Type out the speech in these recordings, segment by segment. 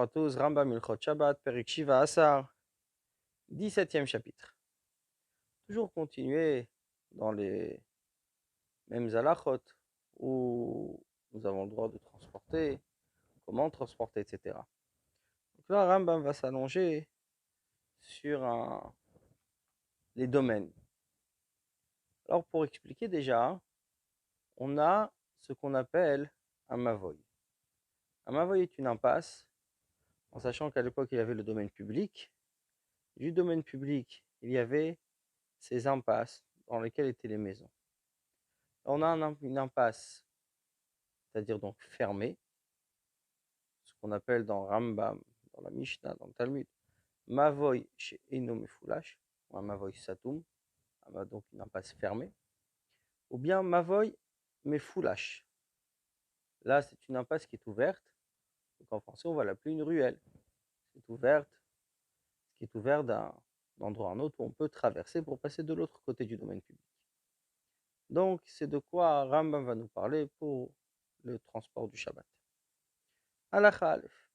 à tous, Rambam Ilchot Shabbat, Perik Shiva Asar, 17e chapitre. Toujours continuer dans les mêmes halachot où nous avons le droit de transporter, comment transporter, etc. Donc là, Rambam va s'allonger sur les domaines. Alors pour expliquer déjà, on a ce qu'on appelle un mavoy. Un mavoy est une impasse, en sachant qu'à l'époque il y avait le domaine public. Du domaine public, il y avait ces impasses dans lesquelles étaient les maisons. On a une impasse, c'est-à-dire donc fermée, ce qu'on appelle dans Rambam, dans la Mishnah, dans le Talmud, Mavoy chez Eno Mefulash, ou un Mavoy Satum, donc une impasse fermée, ou bien Mavoy Mefulash. Là, c'est une impasse qui est ouverte, donc en français, on va l'appeler une ruelle. C'est ouverte, qui est ouverte d'un endroit à un autre où on peut traverser pour passer de l'autre côté du domaine public. Donc, c'est de quoi Rambam va nous parler pour le transport du Shabbat. Halakha Aleph.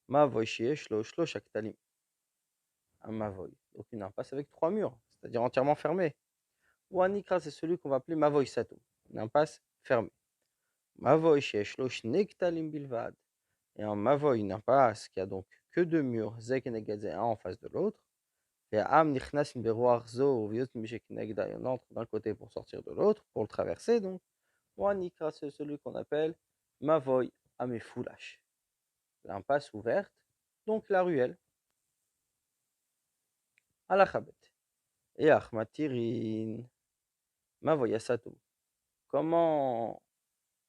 Mavoy sheyesh lo shlosh aktalim. Un mavoy. Donc une impasse avec 3 murs, c'est-à-dire entièrement fermée. Ou un ikra, c'est celui qu'on va appeler mavoy satou. Une impasse fermée. Mavoy sheyesh lo shne ktalim bilvad. Et un mavoy, une impasse qui a donc que 2 murs, zek et un en face de l'autre. Et am nichnas beroar zo viot mishek negda. On entre d'un côté pour sortir de l'autre, pour le traverser donc. Ou un ikra, c'est celui qu'on appelle mavoy amefulash. L'impasse ouverte, donc la ruelle. Alachabet. Et achmatirin. Mavoy satou. Comment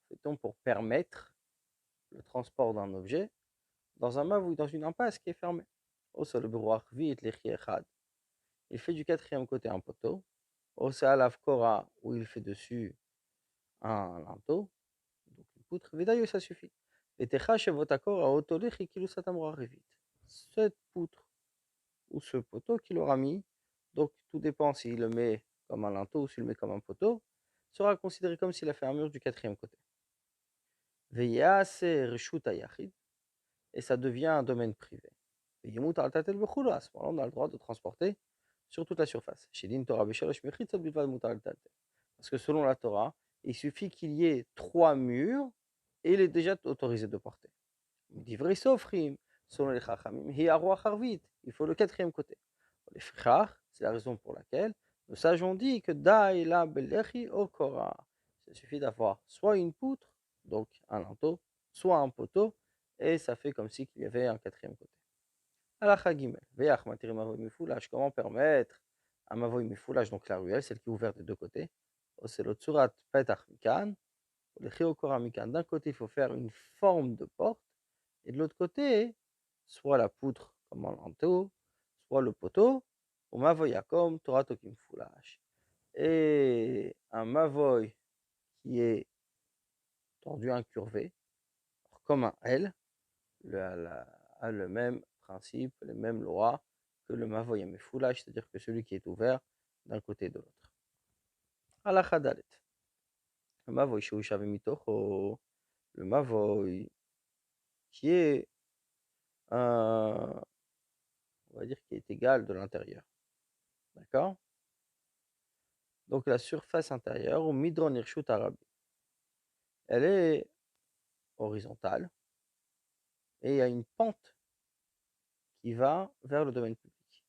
fait-on pour permettre le transport d'un objet dans un mavoui, dans une impasse qui est fermée? Il fait du quatrième côté un poteau. Au Salaf Kora, où il fait dessus un linteau, donc une poutre. Vedayo, ça suffit. Et Techa Shevotakora, Otolechi Kilusatamra Revit. Cette poutre ou ce poteau qu'il aura mis, donc tout dépend s'il le met comme un linteau ou s'il le met comme un poteau, sera considéré comme s'il a fait un mur du quatrième côté. Et ça devient un domaine privé. À ce moment-là, on a le droit de transporter sur toute la surface. Parce que selon la Torah, il suffit qu'il y ait 3 murs et il est déjà autorisé de porter. Selon les Chachamim, il faut le quatrième côté. C'est la raison pour laquelle nos sages ont dit que Daïla Belechi Okora. Il suffit d'avoir soit une poutre, donc un linteau, soit un poteau, et ça fait comme si qu'il y avait un quatrième côté. Alakha Gimel, Veach Matiri Mavoy Mifoulage, comment permettre un Mavoy Mifoulage, donc la ruelle, celle qui est ouverte des deux côtés, Oselotsurat Petach Mikan, le Chiokora Mikan. D'un côté, il faut faire une forme de porte, et de l'autre côté, soit la poutre comme un linteau, soit le poteau, ou Mavoy Yakom, Torah Tokim Foulash. Et un Mavoy qui est tordu, incurvé, comme un L, a le même principe, les mêmes lois que le Mavoy Yamefoulash, c'est-à-dire que celui qui est ouvert d'un côté et de l'autre. Halakha Dalet. Le Mavoy Sheushav Mitocho, le Mavoy qui est on va dire qui est égal de l'intérieur. D'accord? Donc la surface intérieure, ou Midron Irshut Arabi, elle est horizontale et il y a une pente qui va vers le domaine public.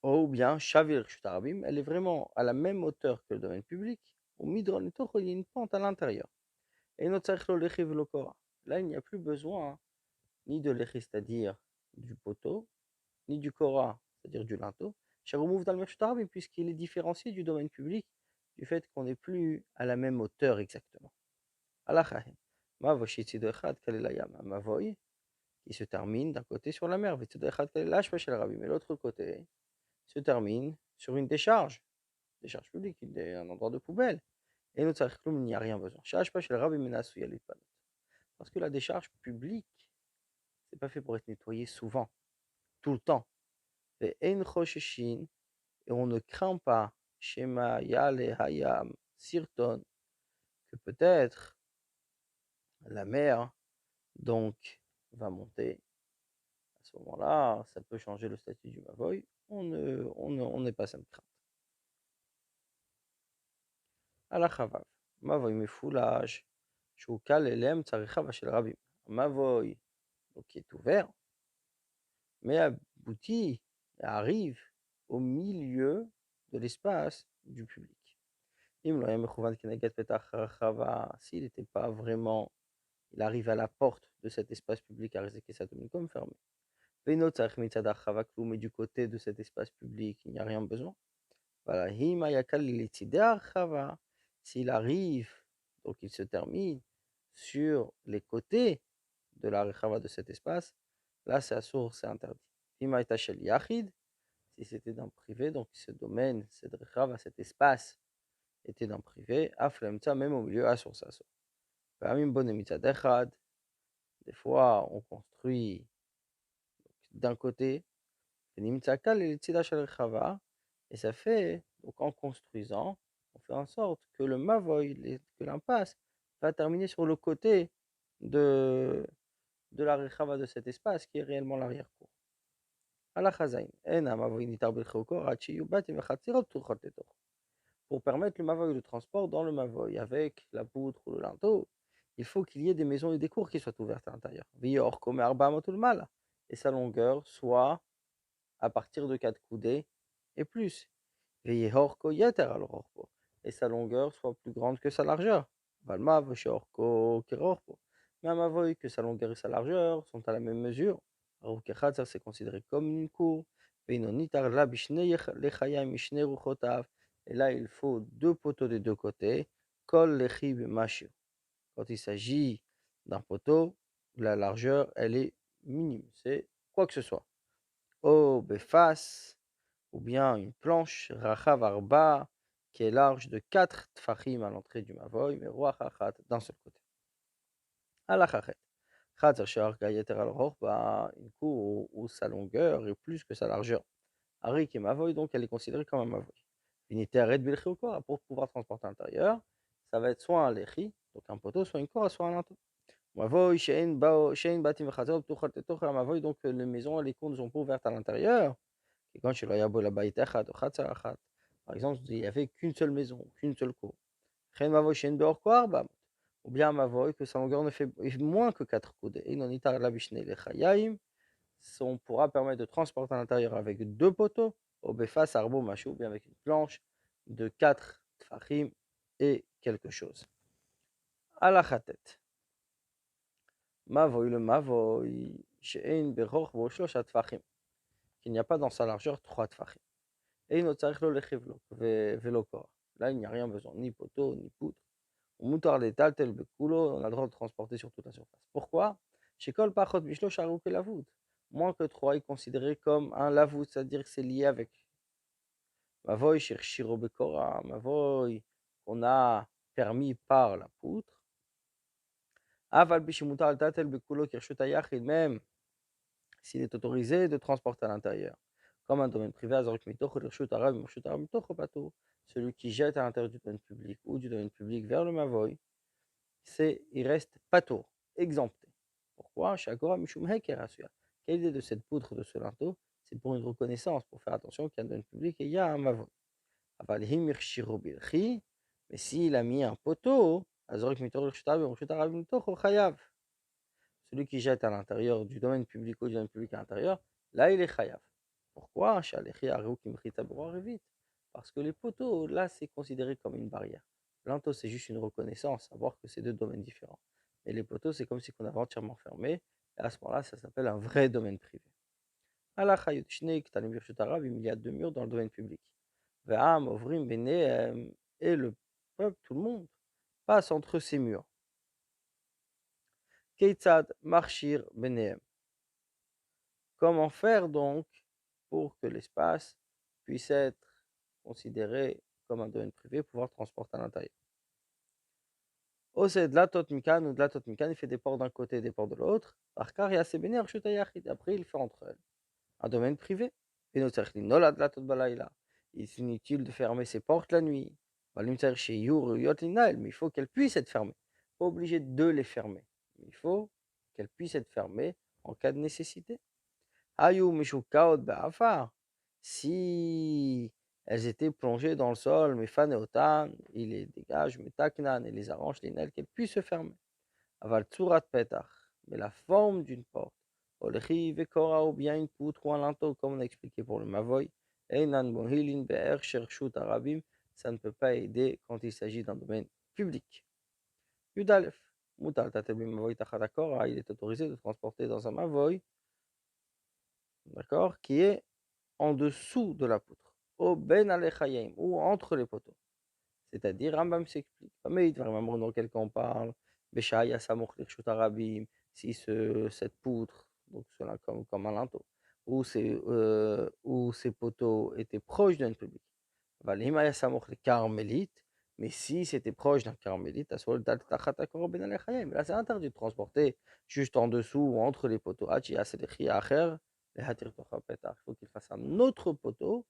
Ou bien Shavir Irshut Arabim, elle est vraiment à la même hauteur que le domaine public, ou Midron Irshut, il y a une pente à l'intérieur. Et notre là, il n'y a plus besoin ni de l'échi, c'est-à-dire du poteau, ni du kora, c'est-à-dire du linteau, puisqu'il est différencié du domaine public du fait qu'on n'est plus à la même hauteur exactement. Alachahem. Mavoy qui se termine d'un côté sur la mer, mais l'autre côté se termine sur une décharge publique, un endroit de poubelle. Et nous, il n'y a rien besoin. Parce que la décharge publique, c'est pas fait pour être nettoyé souvent, tout le temps. Et on ne craint pas, Shema Yale Hayam Sirton, que peut-être la mer, donc, va monter. À ce moment-là, ça peut changer le statut du Mavoy. On n'est pas sans crainte. À la Chavav, Mavoy Mefoulage, Choukal Elem Tsaricha Vachel Rabim. Mavoy, donc qui est ouvert, mais aboutit, arrive au milieu de l'espace du public. S'il n'était pas vraiment, il arrive à la porte de cet espace public à comme fermé. Mais du côté de cet espace public, il n'y a rien besoin. Voilà. S'il arrive, donc il se termine sur les côtés de la rechava de cet espace, là c'est assour, c'est interdit. Si c'était d'un privé, donc ce domaine, cette rechava, cet espace était d'un privé, aflemta, même au milieu, assour, c'est assour. Des fois on construit d'un côté, et ça fait, donc en construisant, on fait en sorte que le mavoy, que l'impasse, va terminer sur le côté de la rechava de cet espace qui est réellement l'arrière-cour. Pour permettre le mavoy de transport dans le mavoy avec la poutre ou le linteau, il faut qu'il y ait des maisons et des cours qui soient ouvertes à l'intérieur. Et sa longueur soit à partir de 4 coudées et plus. Et sa longueur soit plus grande que sa largeur. Mais un mavoy que sa longueur et sa largeur sont à la même mesure. C'est considéré comme une cour. Et là, il faut 2 poteaux des 2 côtés. Quand il s'agit d'un poteau, la largeur, elle est minime. C'est quoi que ce soit. Oh, befas, ou bien une planche, rachav arba, qui est large de 4 tfachim à l'entrée du mavoy, mais roi chachat d'un seul côté. Alachachet. Chatzer she'arga yeter al rorba, une cour où sa longueur est plus que sa largeur. Arik et mavoy, donc elle est considérée comme un mavoy. Unité arrête bilchi ou quoi, pour pouvoir transporter à l'intérieur, ça va être soit un lechi, donc un poteau, soit une corde, soit un linteau. Mavoy, she'en batim v'chazer, ptuchat letoch mavoy, donc les maisons et les cours ne sont pas ouvertes à l'intérieur. Et quand par exemple, il n'y avait qu'une seule maison, qu'une seule cour. Ou bien Mavoy, que sa longueur ne fait moins que 4 coudes. Et non, on pourra permettre de transporter à l'intérieur avec 2 poteaux, au Befas, Arbo, Machou, ou bien avec une planche de 4 tfachim et quelque chose. À la khatet. Mavoy, le Mavoy, she'en beroch v'oshlosh tfachim. Qu'il n'y a pas dans sa largeur 3 tfachim. Et là, il n'y a rien besoin, ni poteau, ni poutre. On a le droit de transporter sur toute la surface. Pourquoi? Moins que 3 est considéré comme un lavout, c'est-à-dire que c'est lié avec. Mavoy, Mavoy, qu'on a permis par la poutre. Même s'il est autorisé de transporter à l'intérieur. Comme un domaine privé, celui qui jette à l'intérieur du domaine public ou du domaine public vers le Mavoy, il reste patour, exempté. Pourquoi? Quelle idée de cette poutre de ce linteau? C'est pour une reconnaissance, pour faire attention qu'il y a un domaine public et il y a un Mavoy. Mais s'il a mis un poteau, celui qui jette à l'intérieur du domaine public ou du domaine public à l'intérieur, là il est chayav. Pourquoi? Parce que les poteaux, là c'est considéré comme une barrière. L'into c'est juste une reconnaissance, savoir que c'est deux domaines différents. Et les poteaux c'est comme si on avait entièrement fermé, et à ce moment-là ça s'appelle un vrai domaine privé. Il y a 2 murs dans le domaine public. Et le peuple, tout le monde, passe entre ces murs. Keitzad marchir benehem. Comment faire donc pour que l'espace puisse être considéré comme un domaine privé, pouvoir transporter à l'intérieur? C'est de la totmikan ou de la totmikan, il fait des ports d'un côté et des ports de l'autre. Après, il fait entre elles un domaine privé. Il est inutile de fermer ses portes la nuit. Mais il faut qu'elles puissent être fermées. Pas obligé de les fermer. Il faut qu'elles puissent être fermées en cas de nécessité. Ayu mishukaot be'afar. Si elles étaient plongées dans le sol, mefaneotan, il les dégage, metaknan, et les arrange, les qu'elles puissent se fermer. Aval tsurat petach, mais la forme d'une porte, olchi vekora, ou bien une poutre ou un linteau, comme on a expliqué pour le mavoy, einan mohilin be'er shershut arabim, ça ne peut pas aider quand il s'agit d'un domaine public. Yudalef, mutal tatabim mavoy tachadakora, il est autorisé de transporter dans un mavoy, d'accord, qui est en dessous de la poutre, au ben alechayim, ou entre les poteaux. C'est-à-dire, Rambam s'explique. Mais dans quelqu'un on parle, Béchaïa Samoch Lirshut Arabim, si cette poutre, donc cela comme un linteau, où ces poteaux étaient proches d'un public. Valimaya Samoch les carmélites, mais si c'était proche d'un carmélite, là c'est interdit de transporter juste en dessous ou entre les poteaux. Il faut qu'il fasse un autre poteau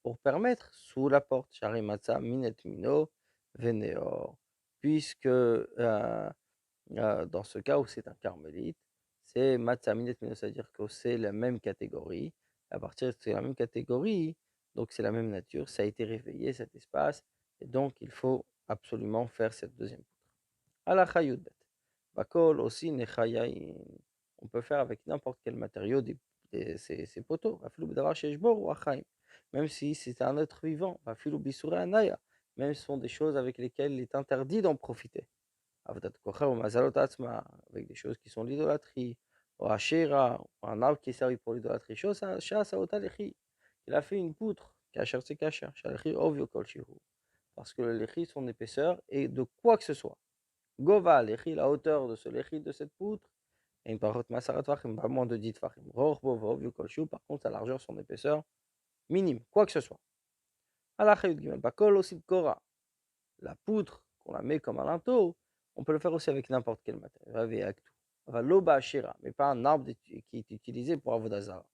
pour permettre sous la porte, Sharimatsa Minet Mino Veneor, puisque dans ce cas où c'est un carmélite, c'est Matza Minet Mino, c'est-à-dire que c'est la même catégorie. À partir de la même catégorie, donc c'est la même nature, ça a été réveillé cet espace, et donc il faut absolument faire cette deuxième poutre. Ala Chayudet. Bakol aussi Nechayain. On peut faire avec n'importe quel matériau ces poteaux. Même si c'est un être vivant, même si ce sont des choses avec lesquelles il est interdit d'en profiter. Avec des choses qui sont l'idolâtrie, ou Hachera, ou un arbre qui est servi pour l'idolâtrie. Il a fait une poutre, Kacher c'est Kacher, parce que les lechi, son épaisseur est de quoi que ce soit. Gova, lechi, la hauteur de ce lechi, de cette poutre, et une parot masarat tvachim, pas moins de 10 tvachim. Roch, bovov, yukolshu, par contre, sa largeur, son épaisseur, minime, quoi que ce soit. Alachayut gimel, bakol aussi kora. La poutre, qu'on la met comme un linteau, on peut le faire aussi avec n'importe quel matériel, avec tout. Loba ashira, mais pas un arbre qui est utilisé pour avodazara.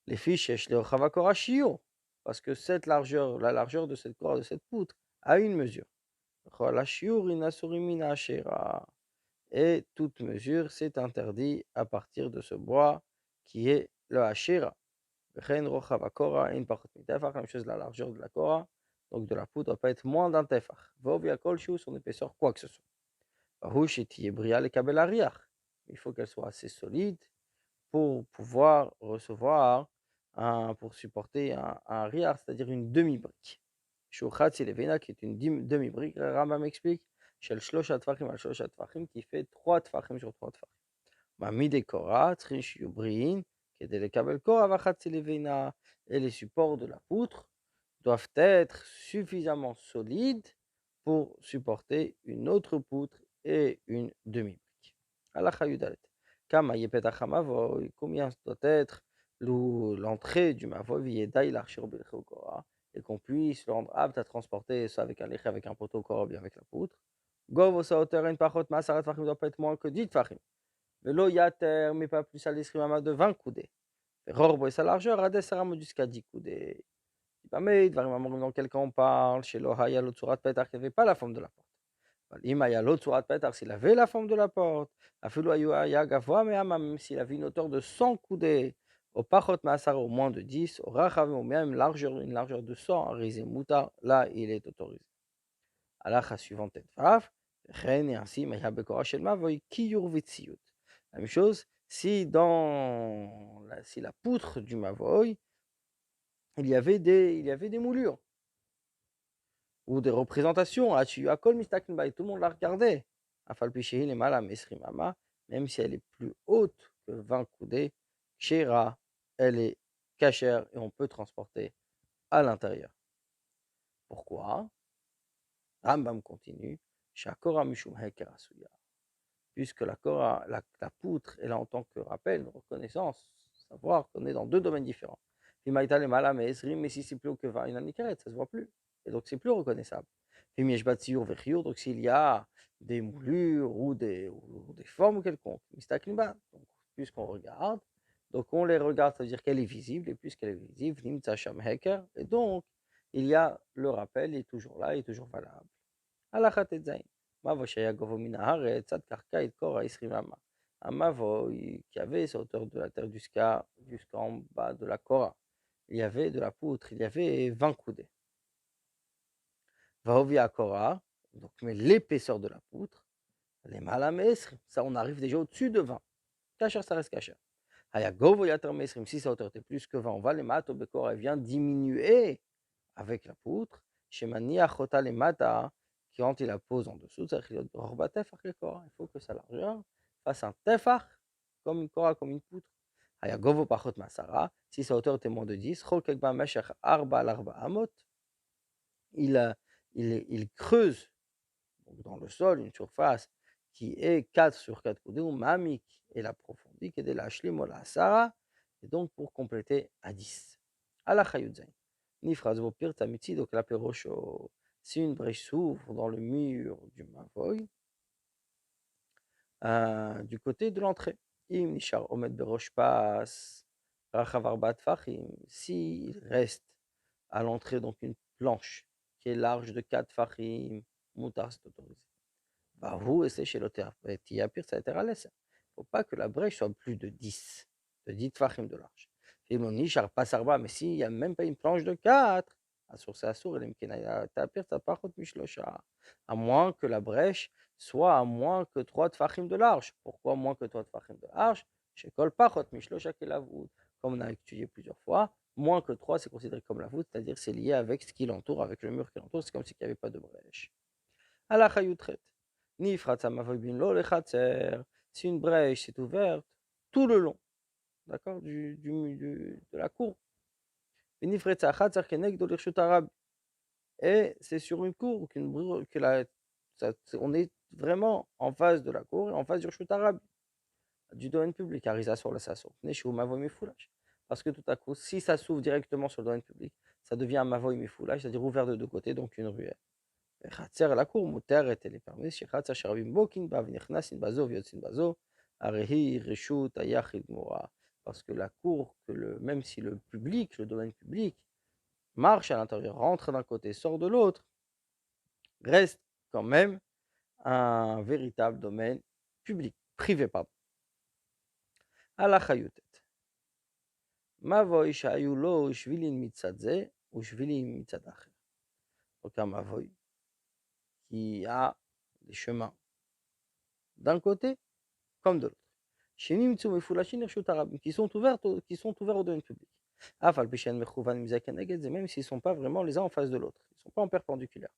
Les fiches, le chavakora shio, parce que cette largeur, la largeur de cette corde, de cette poutre, a une mesure. Et toute mesure, c'est interdit à partir de ce bois qui est le hachira. La même chose, la largeur de la kora, donc de la poutre, ne doit pas être moins d'un tefach. Son épaisseur, quoi que ce soit. Il faut qu'elle soit assez solide pour pouvoir recevoir, pour supporter un riar, c'est-à-dire une demi-brique. Shouchat, c'est les qui est une demi-brique. Rambam m'explique. Shel shloshat tfachim al shloshat tfachim, qui fait 3 tfachim sur 3 tfachim. Mamide kora, trish yubrin, qui est le kabel kora, vachat c'est et les supports de la poutre doivent être suffisamment solides pour supporter une autre poutre et une demi-brique. Halakha yudalet. Kama yepetach hamavoy, combien doit être l'entrée du mavoy, viedaï l'archir belchou kora, et qu'on puisse le rendre apte à transporter ça avec un lechet, avec un poteau kora, bien avec la poutre. Gov sa hauteur une pachot masarat fachim ne doit pas être moins que 10 fachim. Velo yater, mais pas plus à l'escrimama de 20 coudées. Rorbo et sa largeur, à desaramo jusqu'à 10 coudées. Dans quel cas on parle, chez l'Ohaya, l'autre surat Petar, qui n'avait pas la forme de la porte. Imaya, l'autre surat Petar, s'il avait la forme de la porte, même s'il avait une hauteur de 100 coudées, au Pachot Masar, au moins de 10, au Rachav, au même une largeur de 100, à Rizemouta, là il est autorisé. Alacha suivante, Vav, Chen, et ainsi, Maya Bekora Shelma, Voy Kiyur Vitsiyut. La même chose, si la poutre du Mavoy, il y avait des moulures ou des représentations. Tout le monde la regardait. Même si elle est plus haute que 20 coudées, Shira, elle est cachère et on peut transporter à l'intérieur. Pourquoi? Rambam continue. Puisque la poutre est là en tant que rappel, une reconnaissance, savoir qu'on est dans deux domaines différents. Mais si c'est plus haut que 20, ça ne se voit plus. Et donc c'est plus reconnaissable. Donc s'il y a des moulures ou des formes quelconques, donc puisqu'on regarde, donc on les regarde, ça veut dire qu'elle est visible, et puisqu'elle est visible, et donc il y a le rappel, il est toujours là, il est toujours valable. Mavo shaya govo min haaretz, ad karka et kora 20 amas. Un mavoï qui avait sa hauteur de la terre jusqu'en bas de la Kora. Il y avait de la poutre, il y avait 20 coudées. Vaovi à Kora, donc mais l'épaisseur de la poutre, les malamesrim, ça on arrive déjà au-dessus de 20. Kacher, ça reste kacher. Hayagovo yater mesrim, si sa hauteur était plus que 20, on va les mato bekora, elle vient diminuer avec la poutre. Shemani achota les mata, quand il la pose en dessous, ça il faut que sa largeur fasse un tefach, comme une kora, comme une poutre. Hayagovo pachot masara, si sa hauteur était moins de 10, chol kekba meshach arba al arba amot, il, il creuse donc dans le sol une surface qui est 4 sur 4 coudées, ou mamik, et l'approfondit, qui est de la shlim la sara, et donc pour compléter à 10. Ala chayudzain. Nifraz vopir tamitzi, donc la perosho, si une brèche s'ouvre dans le mur du mavoy, du côté de l'entrée. Im nishar omed berosh pas, rachav arbat fachim, s'il reste à l'entrée donc une planche qui est large de 4 fachim, moutar c'est autorisé. Bah, vous, et c'est chez l'auteur. Et Tiyapir, ça a été ralès. Il ne faut pas que la brèche soit plus de 10 tfachim de large. Et mon nichar pas sarba, mais s'il n'y a même pas une planche de 4, Assour, c'est Assour, et Tiyapir, ça part contre Mishlosha. À moins que la brèche soit à moins que 3 tfachim de large. Pourquoi moins que 3 tfachim de large? Chez Kol Pachot Mishlosha qui la voûte. Comme on a étudié plusieurs fois, moins que 3, c'est considéré comme la voûte, c'est-à-dire c'est lié avec ce qui l'entoure, avec le mur qui l'entoure, c'est comme s'il n'y avait pas de brèche. Allah Chayutret. Nifratza mavoy bin lo lechatzer. Si une brèche s'est ouverte tout le long, d'accord, de la cour. Nifratza chatzer kenek do l'irshut arabe. Et c'est sur une cour on est vraiment en face de la cour et en face du rshut arabe, du domaine public. Arisa sur la sasson. Neshu mavoy mifoulash. Parce que tout à coup, si ça s'ouvre directement sur le domaine public, ça devient un mavoy mifoulash, c'est-à-dire ouvert de deux côtés, donc une ruelle. חצר לקור מותרת לפרמס שחצה שרבים בוקין בה ונכנסין בזו ויוצאין בזו, הרי היא רשות היחיד גמורה. Parce que la cour, même si le public, le domaine public, marche à l'intérieur, rentre d'un côté, sort de l'autre, reste quand même un véritable domaine public, privé, pardon. על החיוטת. מבוי שהיו לו שבילים מצד זה ושבילים מצד אחר. Donc un mavoy qui a des chemins d'un côté comme de l'autre. Shenim Tsu Mefulashim Reshut Arabim, qui sont ouverts au domaine public. Afal Pishen Mechouvan Mizaken Neged, même s'ils ne sont pas vraiment les uns en face de l'autre. Ils ne sont pas en perpendiculaire.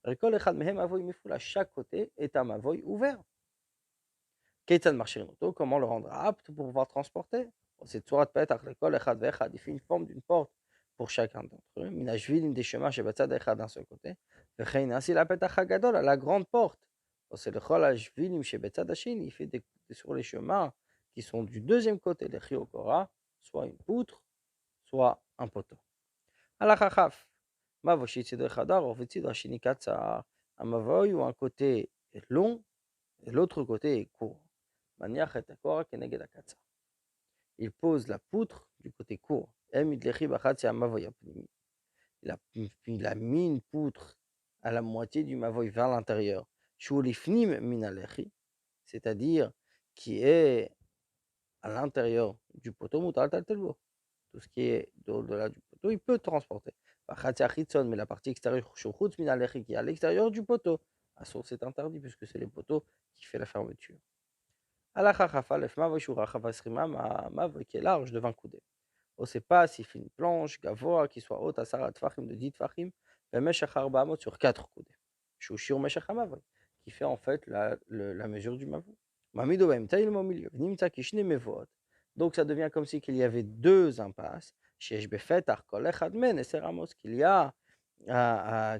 Rekol Echad Mehem Avoy Mefulash, chaque côté est un Avoy ouvert. Keitzad Marchirin Oto, comment le rendre apte pour pouvoir transporter? C'est Tsurat Petach, Rekol Echad Vechad, il fait une forme d'une porte pour chacun d'entre eux. Minashvilim des chemins chez Batzad Echad d'un seul côté. Vechein ainsi la Petach Hagadol, à la grande porte. C'est le Chol Ashvilim chez Batzad Hashin, il fait sur les chemins qui sont du deuxième côté, les Chiokora, soit une poutre, soit un poteau. Alachachaf, Mavoshitzido Echadar, Orvitzido Hashini Katsar, un Mavoy où un côté est long et l'autre côté est court. Maniach et Akora Keneged Akatsar. Il pose la poutre du côté court. Emidlechi Bachatsi Mavoy Apnimi. Il a mis une poutre à la moitié du Mavoy vers l'intérieur. Shulifnim Minalechi, c'est-à-dire qui est à l'intérieur du poteau, tout ce qui est au-delà du poteau, il peut transporter. Mais la partie extérieure, qui est à l'extérieur du poteau, à source c'est interdit puisque c'est les poteaux qui fait la fermeture. Qui est large de 20 coudées. On ne sait pas s'il fait une planche, gavoa, qui soit haute à Sarat Fachim de 10 Fachim, sur 4 coudées. Chouchir Meshach Mavoy, qui fait en fait la mesure du Mavoy. Mamido Baimta, il est au milieu. Nimta Kishne Mevot. Donc ça devient comme si qu'il y avait deux impasses. Shesh Befet Arkol Echadmen et Seramos, qu'il y a à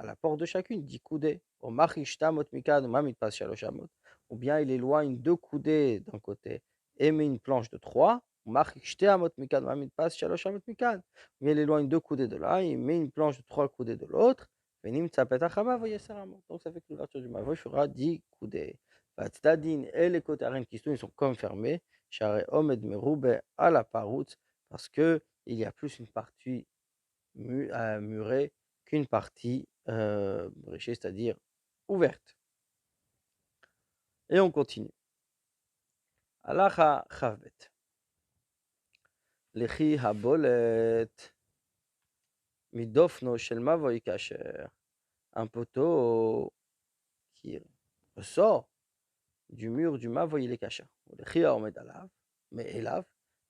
la porte de chacune 10 coudées. Au Machishtamot Mikad, Mamit Pas Shaloshamot. Ou bien il éloigne 2 coudées d'un côté et met une planche de 3. Ou Machishtamot Mikad, Mamit Pas Shaloshamot Mikad. Ou bien il éloigne 2 coudées de là, il met une planche de 3 coudées de l'autre. Donc ça fait que l'ouverture du Mavoy fera 10 coudées. Et les côtés arènes qui sont, ils sont comme fermés. Omed Meroube à la paroute, parce qu'il y a plus une partie murée qu'une partie bréchée, c'est-à-dire ouverte. Et on continue. Halacha chavbet. Lechi habolet midofno shel mavoy kasher. Un poteau qui ressort du mur du mavoy il est kasher. Lechi haomed alav, mais elav,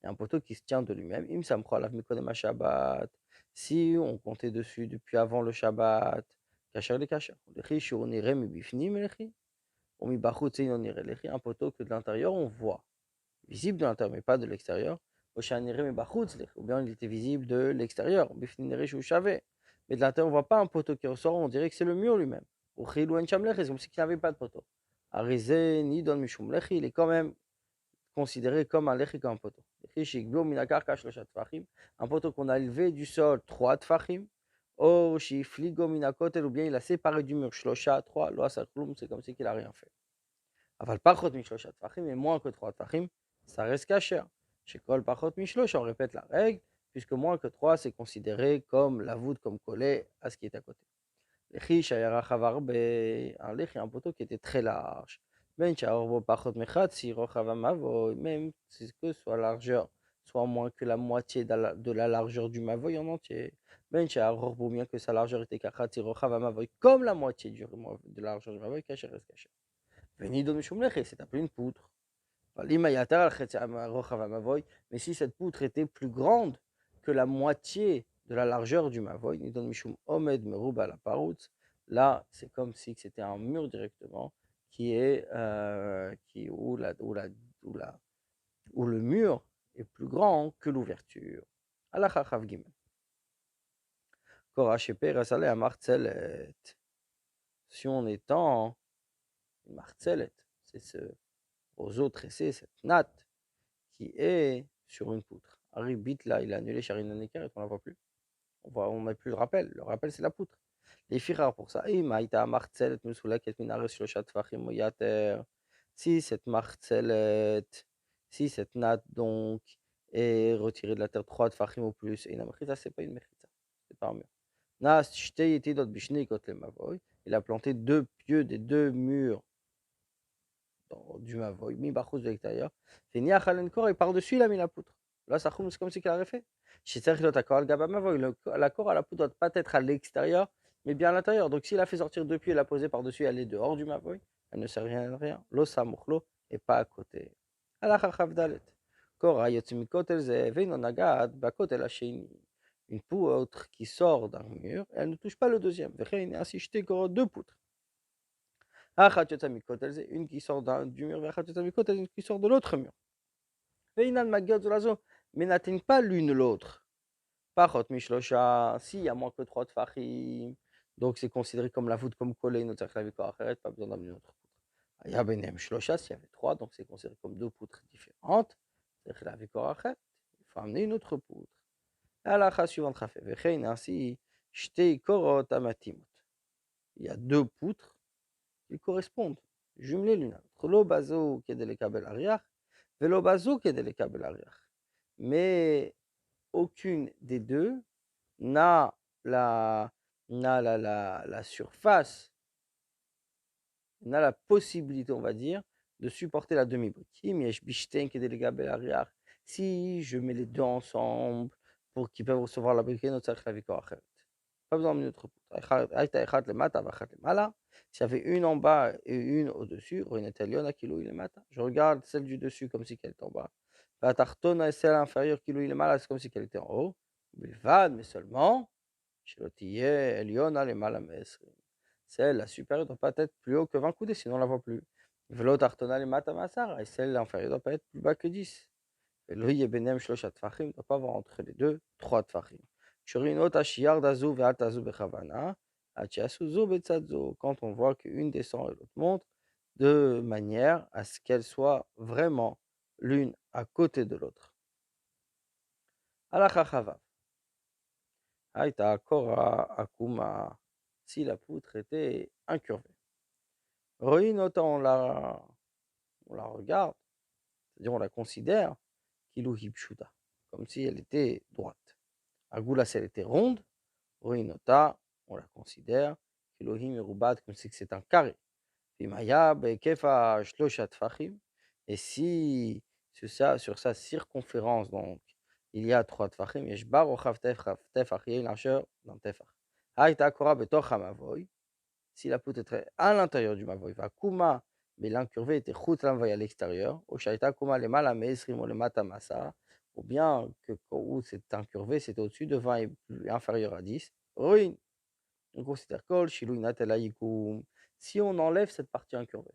et un poteau qui se tient de lui-même. Im samcho alav mikodem ha-shabbat. Si on comptait dessus depuis avant le Shabbat, kasher le kasher. Lechi shur nireh mibifnim lechi. Ou mibachutz ein nireh lechi. Un poteau que de l'intérieur on voit. Visible de l'intérieur, mais pas de l'extérieur. Ou bien il était visible de l'extérieur. Mais de l'intérieur, on ne voit pas un poteau qui ressort, on dirait que c'est le mur lui-même. Ou c'est comme s'il n'y avait pas de poteau. Arizé, ni don mishum lechi, il est quand même considéré comme un lechi, comme un poteau. Un poteau qu'on a élevé du sol 3 tfachim. Ou bien il a séparé du mur 3, c'est comme si il n'a rien fait. Aval pachot mishlosha tfachim, et moins que 3 tfachim, ça reste kasher. Chez Kol pachot mishlosh, on répète la règle, puisque moins que 3, c'est considéré comme la voûte, comme collé à ce qui est à côté. Lechi shayara chavar be, un lech, un poteau qui était très large. Ben shayarbo pachot mechatzi rochavamavo, même si que soit largeur, soit moins que la moitié de la largeur du mavoy en entier. Ben shayarbo, bien que sa largeur était kachatzi rochavamavo, comme la moitié de la largeur du mavoy, kasher reste kasher. C'est appelé une poutre. Mais si cette poutre était plus grande que la moitié de la largeur du mavoy, là, c'est comme si c'était un mur directement qui est, où le mur est plus grand que l'ouverture. Si on étend une martzelet, c'est ce roseau tressé, cette natte qui est sur une poutre. Aribit là, il a annulé Charina Necker et on ne la voit plus. On n'a plus le rappel. Le rappel, c'est la poutre. Les firar pour ça. Si cette martzelet, si cette natte donc est retirée de la terre 3 tfachim ou plus, et la c'est pas une mechitza, c'est pas un mur. Il a planté 2 pieux des 2 murs du mavoy, mis bachous de l'extérieur. Et par-dessus, il a mis la poutre. Là, ça c'est comme si qu'il avait fait. La corde à la poutre doit pas être à l'extérieur, mais bien à l'intérieur. Donc, s'il a fait sortir 2 pieds, il a posé par-dessus, elle est dehors du mavoy, elle ne sert rien à rien. Lo samuchlo et pas à côté. Une poutre qui sort d'un mur, elle ne touche pas le deuxième. Ainsi, jeter 2 poutres. Une qui sort du mur, une qui sort de l'autre mur. Mais n'atteignent pas l'une l'autre. S'il y a moins que 3 tfachim, donc c'est considéré comme la voûte, comme collé, pas besoin d'amener une autre poutre. S'il y avait 3, donc c'est considéré comme 2 poutres différentes. Il faut amener une autre poutre. Ainsi, il y a 2 poutres qui correspondent, jumelés l'une à l'autre. Lo bazo kedele kabel ariach, velo bazo kedele kabel ariach. Mais aucune des deux n'a la surface, n'a la possibilité, on va dire, de supporter la demi-brique. Si je mets les deux ensemble pour qu'ils peuvent recevoir la brique, pas besoin d'une autre poutre. S'il y avait une en bas et une au-dessus, je regarde celle du dessus comme si elle était en bas. Et celle inférieure, c'est comme si elle était en haut. Mais seulement, celle la supérieure ne doit pas être plus haut que 20 coudées, sinon on ne la voit plus. Et celle inférieure ne doit pas être plus bas que 10. Il ne doit pas avoir entre les deux 3 tfachim. Quand on voit qu'une descend et l'autre monte, de manière à ce qu'elles soient vraiment l'une à côté de l'autre. Si la poutre était incurvée. On la regarde, c'est-à-dire on la considère, comme si elle était droite. Agula, si elle était ronde, on la considère, comme si c'est un carré. Vimaya בהיקף ה3 טפחים, et si sur sa circonférence, donc, il y a 3 טפחים, יש בה רוחב טפח, il y a une largeur d'un טפח. הייתה קורה בתוך המבוי, si la poutre était à l'intérieur du mavoi, והקומה l'incurvé était חוץ למבוי à l'extérieur, ou שהייתה קומה למעלה מ-20 או למטה מ10, ou bien que où c'est incurvé, c'était au-dessus de 20 et inférieur à 10, ruine. On considère kol shilui natel hayikum. Si on enlève cette partie incurvée,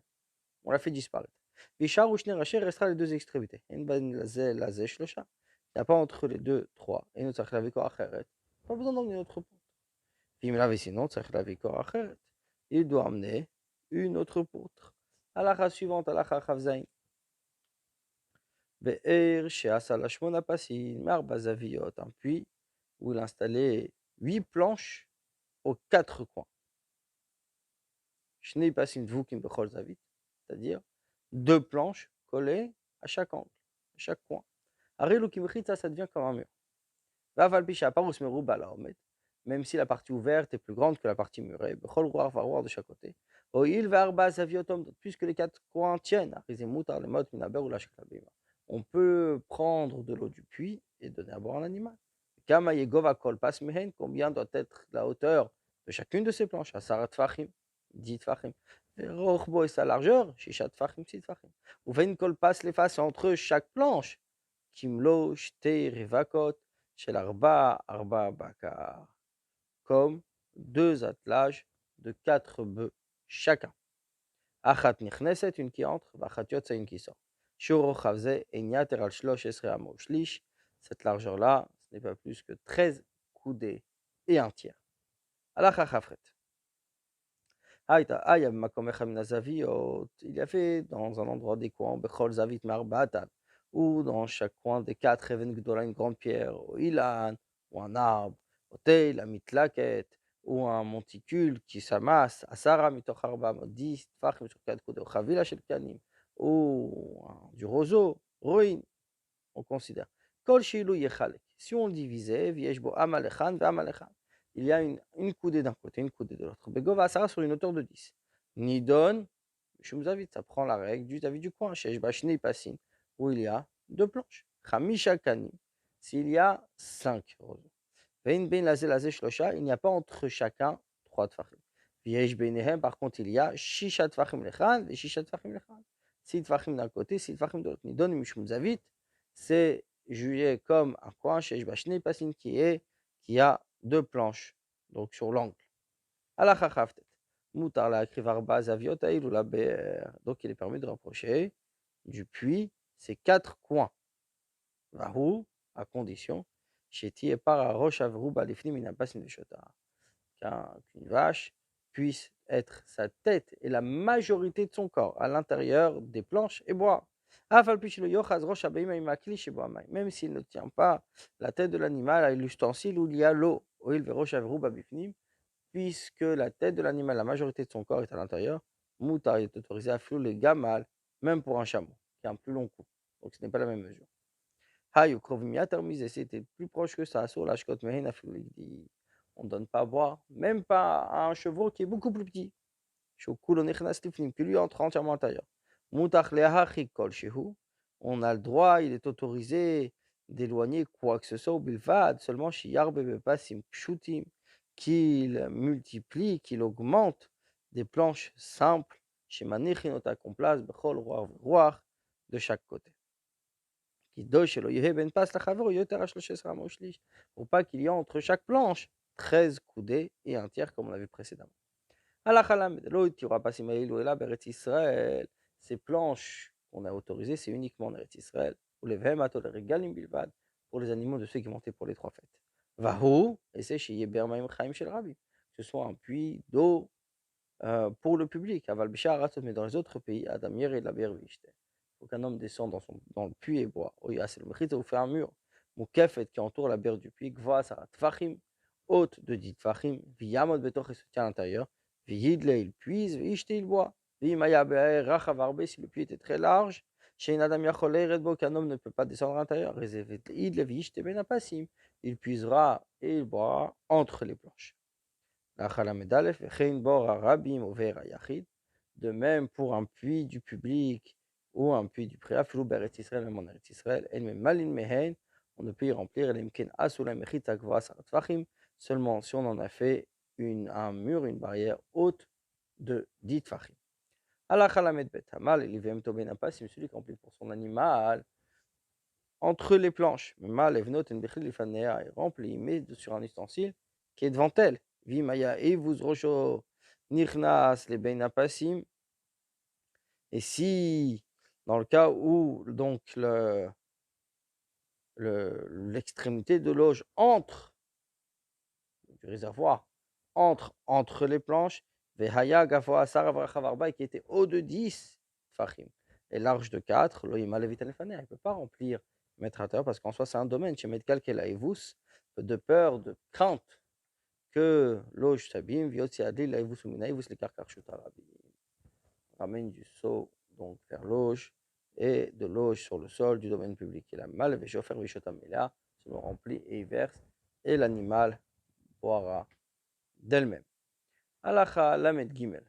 on la fait disparaître. Vishar ou shner racher restera les deux extrémités. En ben lazé shlosha. Il n'y a pas entre les deux trois. Et nous tzarich la vikor acheret. Pas besoin d'emmener notre poutre. Puis me laver sinon tzarich la vikor acheret. Il doit amener une autre poutre. Halakha suivante, halakha chavzain. Be'er she'asa la shmona pasin, marba zaviot, un puits où il installait 8 planches aux 4 coins. Shnei pasim dvukim bechol zavit, c'est-à-dire 2 planches collées à chaque angle, à chaque coin. Arilu kimchitza, ça devient comme un mur. Vaval pisha parus meruba la omet, même si la partie ouverte est plus grande que la partie murée, bechol roar varoar de chaque côté. Oil varba zaviotom, puisque les 4 coins tiennent, arizemutar le mot minaber ou la shkalabima. On peut prendre de l'eau du puits et donner à boire à un animal. Kama yegova kol pas mehen, combien doit être la hauteur de chacune de ces planches? Asarat fachim, 10 tfachim. Rochbo et sa largeur, shisha tfachim, 6 tfachim. Uven kol pas les faces entre chaque planche. Kimlo, shte, revakot, shel arba bakar. Comme 2 attelages de 4 bœufs chacun. Achat nichneset, une qui entre, vachat yotza, une qui sort. Shuro chavze, enyater al shlosh esre amo shlish. Cette largeur-là, ce n'est pas plus que 13 coudées et un tiers. Alacha chafret. Il y avait dans un endroit des coins, Bechol Zavit Marbatan, ou dans chaque coin des 4 Even Gdola, une grande pierre, ou Ilan, ou un arbre, Otel, la mitlaket, ou un monticule qui s'amasse, Asara mitoch arba, 10 Tfachim sur 4 coups, ou Chavila shel Kanim, ou du roseau, ruine, on considère. Kol Shilu Yechalek, si on le divisait, Vieshbo Amalechan, Amalechan. Il y a une coudée d'un côté, une coudée de l'autre. Begova Asara sur une hauteur de 10. Nidon, Shumzavit, ça prend la règle du David du coin, Shesh Bashni Passin, où il y a 2 planches. Chamisha Kanim, s'il y a 5 roseaux. Vein Ben Lazé Lazé Shlosha, il n'y a pas entre chacun 3 tfachim. Viesh Beinehem, par contre, il y a Shisha Tfachim Lechan et Shisha Tfachim Lechan. 6 tfachim d'un côté, 6 tfachim de l'autre. Nidon Mishumzavit, c'est jugé comme un coin, Shesh Bashni Passin, qui a 2 planches, donc sur l'angle. Alacha Chavtet. Moutar la krivarba zaviot ou la be'er. Donc il est permis de rapprocher du puits ces 4 coins. Vahu, à condition, sheti et par roche avrou balifnim inapasin veshota. Qu'une vache puisse être sa tête et la majorité de son corps à l'intérieur des planches et boire. Même s'il ne tient pas la tête de l'animal à l'ustensile où il y a l'eau, puisque la tête de l'animal, la majorité de son corps est à l'intérieur, Moutar est autorisé à flou le gamal, même pour un chameau, qui a un plus long cou. Donc ce n'est pas la même mesure. Hayu Krovimiatar mise, c'était plus proche que ça, sur l'ashkot mehen à flou. On ne donne pas à boire, même pas à un chevreau qui est beaucoup plus petit. Qui lui entre entièrement à l'intérieur. On a le droit, il est autorisé d'éloigner quoi que ce soit au bilvad, seulement chez Yarbe Pasim Pshutim, qu'il multiplie, qu'il augmente des planches simples chez Manichinota qu'on place Bechol Roar de chaque côté. Pour pas qu'il y ait entre chaque planche 13 coudées et un tiers comme on l'a vu précédemment. Ces planches qu'on a autorisées, c'est uniquement en Eretz Israël, pour les bilvad, pour les animaux de ceux qui montaient pour les 3 fêtes. Vahu, et c'est chez Yeber Maim Chaim Shel Rabbi, que ce soit un puits d'eau pour le public. Aval Bishar, mais dans les autres pays, Adam Yer et la Bervishte. Il faut qu'un homme descende dans le puits et boit. Oya, c'est le mechit, vous fait un mur. Moukefet qui entoure la berre du puits, Gva, Sarat Tfachim, haute de 10 Tfachim, Viyamot Betoch et se tient à l'intérieur. Viyidle, il puise, Viyishte, il boit. Viyimaya Be'er, Rachavarbe, si le puits était très large. Chez Adam Yacholei, Redbo, qu'un homme ne peut pas descendre à l'intérieur. Rezevet, Idle, Viyishte, Benapasim. Il puisera et il boira entre les planches. De même pour un puits du public ou un puits du préa, Filou Beretz Israël, même en Eretz Israël, El Malin Mehen, on ne peut y remplir Elimken Asula Mechit Akva Sarat seulement si on en a fait un mur, une barrière haute de 10 Tfachim. Allah Khalamed Bet Hamal, Elivem Toben Apasim, celui qui remplit pour son animal entre les planches. Mal Evnot en Bechil Lifanea est rempli, il met sur un ustensile qui est devant elle. Vimaya Evuz Rocho Nichnas les Ben Apasim. Et si, dans le cas où donc l'extrémité de l'auge entre, du réservoir, entre les planches, Vehaya Gavoa Saravachavarba, qui était haut de 10 Fachim, et large de 4, Loïma Levit Alefane, il ne peut pas remplir, mettre à terre, parce qu'en soi c'est un domaine, chez Medkal Kelaevus, de peur, de crainte que l'auge s'abîme, Viotsi Adli Laevus Uminaevus, les Karkarchuta Rabbi. Ramène du seau donc vers l'auge et de l'auge sur le sol du domaine public. Il a mal, Veshofer Vishotamela, se le remplit et il verse, et l'animal boira d'elle-même. Alacha Lamed Gimel.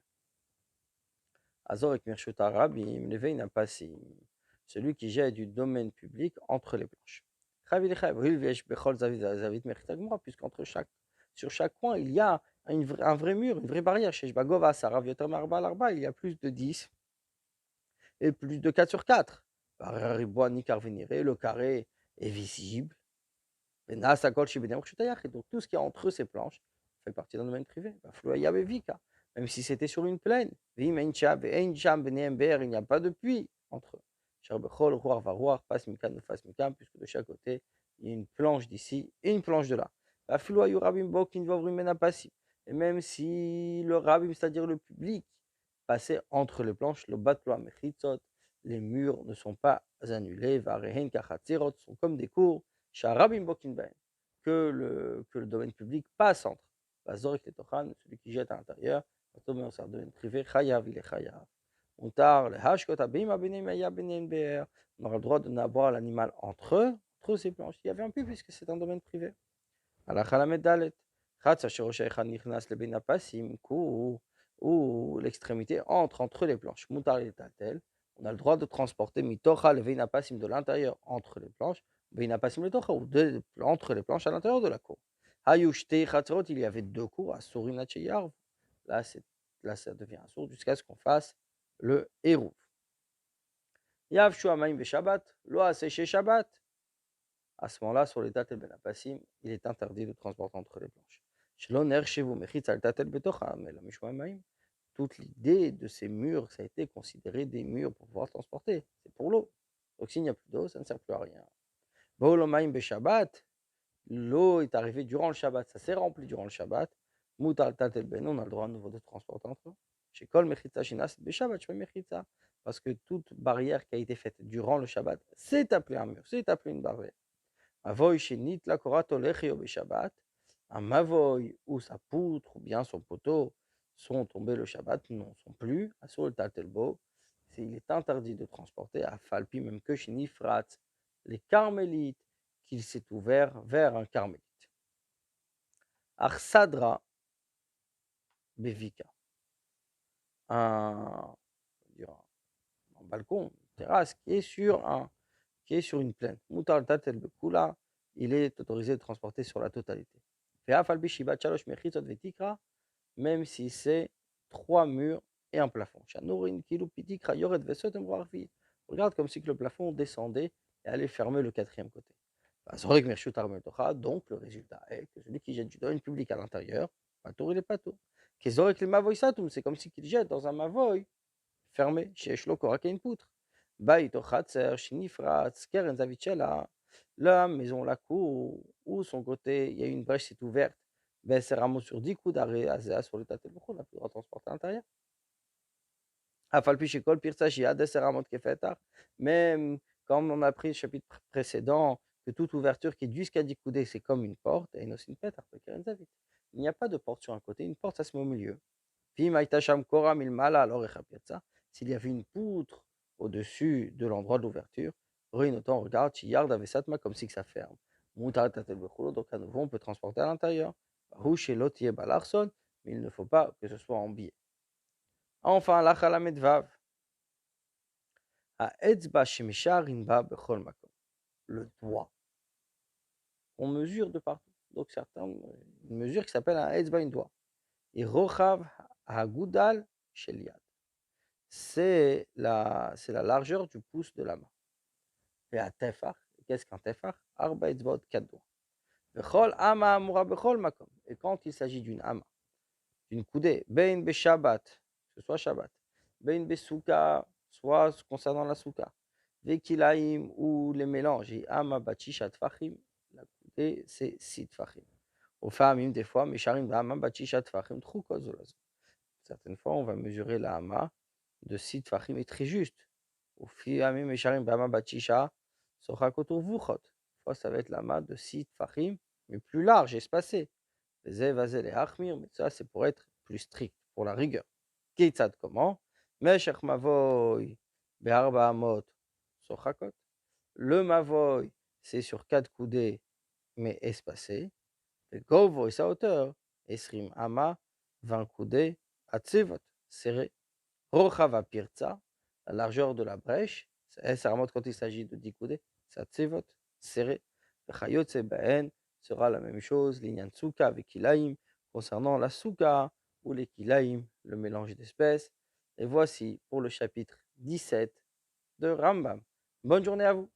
Azor et Mirshota Rabim, Levein Apassim, celui qui jette du domaine public entre les planches. Sur chaque coin, il y a un vrai mur, une vraie barrière. Chez Bagova, il y a plus de 10 et plus de 4 sur 4. Le carré est visible. Donc tout ce qui est entre ces planches fait partie d'un domaine privé. Même si c'était sur une plaine. Il n'y a pas de puits entre eux. Puisque de chaque côté, il y a une planche d'ici et une planche de là. Et même si le rabbin, c'est-à-dire le public, passait entre les planches, les murs ne sont pas annulés, sont comme des cours, que le domaine public passe entre. Celui qui jette à l'intérieur, on aura le droit de n'avoir l'animal entre ces planches. Il y avait un peu puisque c'est un domaine privé. Où l'extrémité entre les planches. On a le droit de transporter de l'intérieur entre les planches, ou entre les planches à l'intérieur de la cour. Il y avait 2 cours à Sourinacheyarv. Là, ça devient un sourd jusqu'à ce qu'on fasse le Hérouv. Yav Shuamaim Beshabbat, Loa Séché Shabbat. À ce moment-là, sur les Tatel Ben Apassim, il est interdit de transporter entre les planches. Toute l'idée de ces murs, ça a été considéré des murs pour pouvoir transporter. C'est pour l'eau. Donc s'il n'y a plus d'eau, ça ne sert plus à rien. L'eau est arrivée durant le Shabbat, ça s'est rempli durant le Shabbat. On a le droit à nouveau de transporter entre eux. Chez Kol Mechitza Shinas Beshabbat, je Mechitza. Parce que toute barrière qui a été faite durant le Shabbat, c'est appelé un mur, c'est appelé une barrière. Avoy Shenit la Korato Lechio Beshabbat. Un mavoy ou sa poutre ou bien son poteau sont tombés le Shabbat, non sont plus. Sur le Tatelbo, il est interdit de transporter à Falpi, même que chez Nifrat, les carmélites, qu'il s'est ouvert vers un carmélite. Arsadra Bevika, un balcon, une terrasse qui est sur une plaine. Mutar Tatel Bekula, il est autorisé de transporter sur la totalité. Même si c'est 3 murs et un plafond. Regarde comme si que le plafond descendait et allait fermer le 4e côté. Donc le résultat est que celui qui jette du domaine public à l'intérieur, il est pas tout. C'est comme si qu'il jette dans un mavoy fermé, chez Eshlo a une poutre. La maison, la cour, où son côté, il y a une brèche, c'est ouverte. C'est rameau sur 10 coups d'arrêt, sur le tâtel, on a pu le transporter à l'intérieur. Même comme on a pris le chapitre précédent, que toute ouverture qui est jusqu'à 10 coudées, c'est comme une porte, et il n'y a pas de porte sur un côté, une porte, ça se met au milieu. S'il y avait une poutre au-dessus de l'endroit de l'ouverture, on regarde, comme si que ça ferme. Donc à nouveau, on peut transporter à l'intérieur. Mais il ne faut pas que ce soit en biais. Enfin, la Lamed האצבע שמשארים בה בכל מקום. Le doigt. On mesure de partout. Donc certains, une mesure qui s'appelle un etzba, une doigt. Et rochav hagudal shel yad. C'est la largeur du pouce de la main. Et à tefach, qu'est-ce qu'un tefach? Arba etzbaot, 4 doigts. Bechol ama amura bechol makom. Et quand il s'agit d'une ama, d'une coudée, bein be Shabbat, que ce soit Shabbat, bein be souka, soit concernant la souka, vekilaim ou les mélanges, et ama bachisha tfachim, la coudée c'est 6 tfachim. Aux femmes, des fois, mesharim v'ama bachisha tfachim trukot zolazo. Certaines fois, on va mesurer la hama de 6 tfachim est très juste. Au fiamim mesharim v'ama bachisha sochakoto vuchot. Fois, ça va être la hama de 6 tfachim, mais plus large, espacée. Mais ça, c'est pour être plus strict, pour la rigueur. Kitzad, comment? Meshech mavoy be'arba amot sochakot. Le mavoy, c'est sur 4 coudées, mais espacé. Le govo et sa hauteur, esrim ama, 20 coudées, atzivot, serré. Rochava pirza, la largeur de la brèche, ça remonte quand il s'agit de 10 coudées, c'est atzivot, serré. Le chayotze ba'en sera la même chose, l'inyan souka avec kilaim, concernant la souka ou les kilaim, le mélange d'espèces. Et voici pour le chapitre 17 de Rambam. Bonne journée à vous.